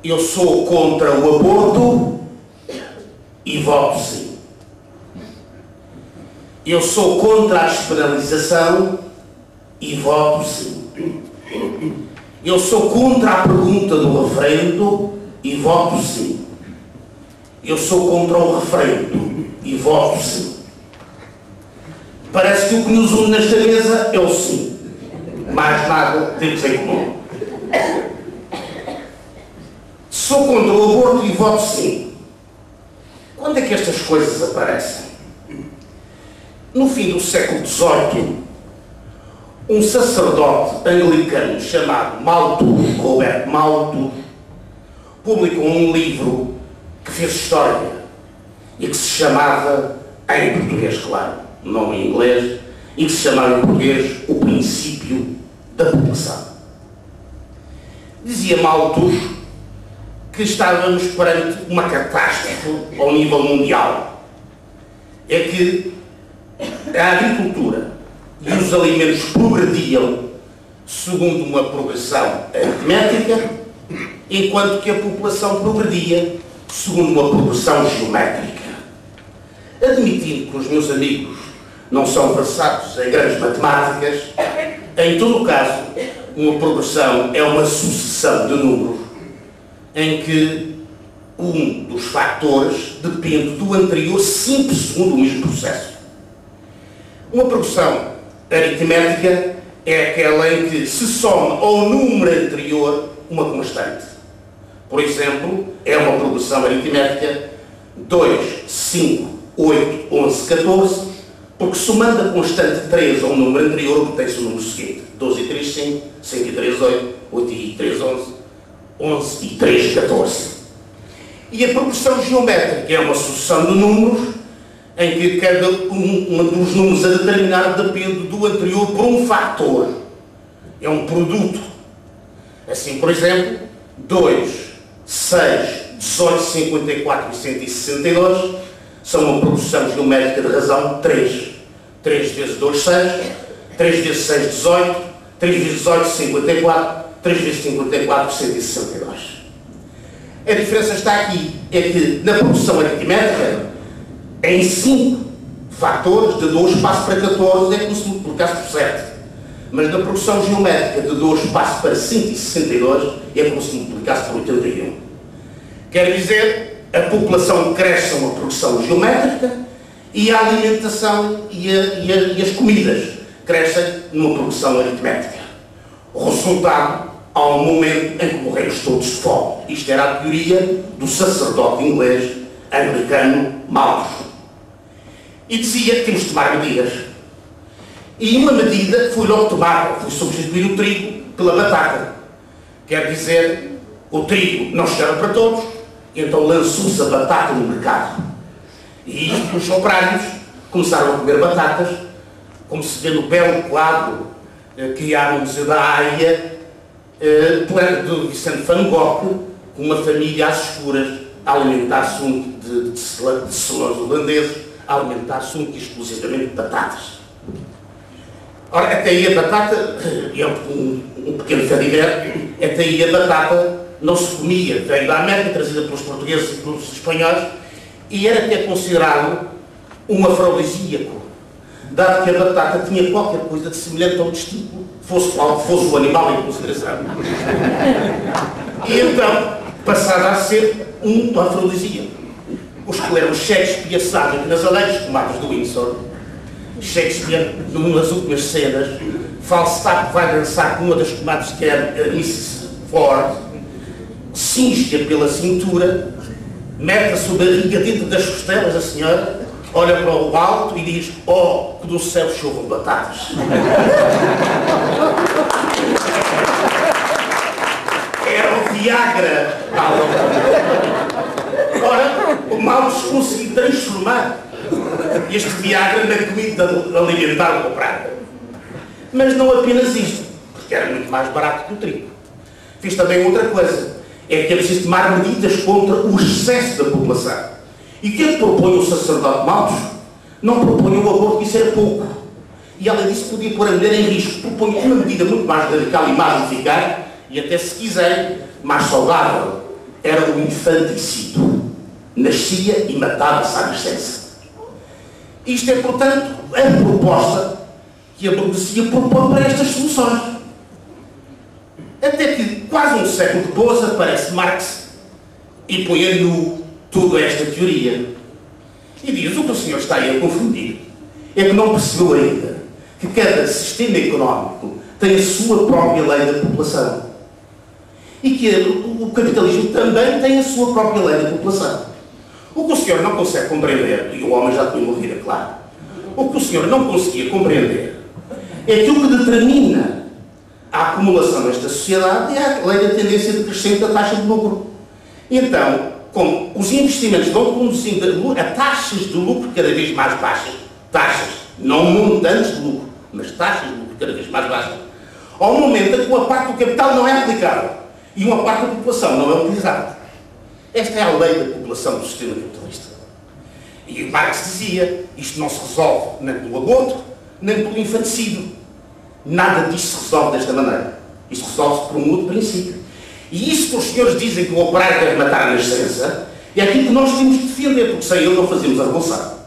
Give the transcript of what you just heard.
Eu sou contra o aborto e voto sim. Eu sou contra a despenalização e voto sim. Eu sou contra a pergunta do referendo e voto sim. Eu sou contra o referendo e voto sim. Parece que o que nos une nesta mesa é o sim. Mais nada temos em comum. Sou contra o aborto e voto sim. Quando é que estas coisas aparecem? No fim do século XVIII, um sacerdote anglicano chamado Malthus, Robert Malthus, publicou um livro que fez história e que se chamava, em português, claro, não em inglês, e que se chamava em português O Princípio da População. Dizia Malthus que estávamos perante uma catástrofe ao nível mundial. É que a agricultura e os alimentos progrediam segundo uma progressão aritmética, enquanto que a população progredia segundo uma progressão geométrica. Admitindo que os meus amigos não são versados em grandes matemáticas, em todo o caso, uma progressão é uma sucessão de números em que um dos fatores depende do anterior sempre segundo o mesmo processo. Uma progressão aritmética é aquela em que se soma ao número anterior uma constante. Por exemplo, é uma progressão aritmética 2, 5, 8, 11, 14, porque somando a constante 3 ao número anterior obtém-se o número seguinte. 12 e 3, 5, 5 e 3, 8, 8 e 3, 11, 11 e 3, 14. E a progressão geométrica é uma sucessão de números em que cada um dos números a determinar depende do anterior por um fator. É um produto. Assim, por exemplo, 2, 6, 18, 54 e 162 são uma progressão geométrica de razão 3. 3 vezes 2, 6. 3 vezes 6, 18. 3 vezes 18, 54. 3 vezes 54, 162. A diferença está aqui. É que na progressão aritmética, em 5 fatores, de 2 passo para 14, é como se multiplicasse por 7. Mas na progressão geométrica, de 2 passo para 162, é como se multiplicasse por 81. Quer dizer, a população cresce a uma progressão geométrica e a alimentação e as comidas crescem numa progressão aritmética. O resultado, há um momento em que morremos todos de fome. Isto era a teoria do sacerdote inglês anglicano Malthus. E dizia que temos de tomar medidas. E uma medida foi logo tomada, foi substituir o trigo pela batata. Quer dizer, o trigo não chegava para todos, então lançou-se a batata no mercado. E os operários começaram a comer batatas, como se vê no belo quadro que há no Museu da Haia, do Vicente Van Gogh, com uma família às escuras a alimentar-se de selões holandeses, a alimentar-se exclusivamente de batatas. Ora, até aí a batata, é um pequeno fadiver, até aí a batata não se comia, veio da América, trazida pelos portugueses e pelos espanhóis, e era até considerado um afrodisíaco, dado que a batata tinha qualquer coisa de semelhante ao testículo, fosse qual fosse o animal em consideração. E então, passava a ser um afrodisíaco. Os que leram Shakespeare sabem que nas Aleias Comadres do Windsor, Shakespeare, numa das últimas cenas, Falstaff vai dançar com uma das comadres que é a Mrs. Ford, cinge-a pela cintura, mete a sua barriga dentro das costelas da senhora, olha para o alto e diz: "Oh, que do céu chovam batatas." Era o Viagra. Ora, o Malthus conseguiu transformar este Viagra na comida alimentar comprada. Mas não apenas isto, porque era muito mais barato que o trigo. Fiz também outra coisa, é que é preciso tomar medidas contra o excesso da população. E o que é que propõe o sacerdote Malthus? Não propõe o aborto, que isso era pouco. E além disso podia pôr a mulher em risco. Propõe uma medida muito mais radical e mais eficaz, e até se quiser, mais saudável, era o infanticídio. Nascia e matava-se à nascença. Isto é, portanto, a proposta que a burguesia propõe para estas soluções. Até que, quase um século depois, aparece Marx e põe a nu toda esta teoria. E diz: o que o senhor está aí a confundir é que não percebeu ainda que cada sistema económico tem a sua própria lei da população. E que o capitalismo também tem a sua própria lei da população. O que o senhor não consegue compreender, e o homem já tinha morrido, é claro, o que o senhor não conseguia compreender é que o que determina a acumulação desta sociedade é a lei da tendência decrescente da taxa de lucro. E então, como os investimentos vão conduzindo a taxas de lucro cada vez mais baixas, taxas, não montantes de lucro, mas taxas de lucro cada vez mais baixas, ao momento em que uma parte do capital não é aplicável e uma parte da população não é utilizada. Esta é a lei da população do sistema capitalista. E Marx dizia: isto não se resolve nem pelo aborto, nem pelo infanticídio. Nada disto se resolve desta maneira. Isto resolve-se por um outro princípio. E isso que os senhores dizem que o operário deve matar a nascença é aquilo que nós temos de defender, porque sem ele não fazemos a revolução.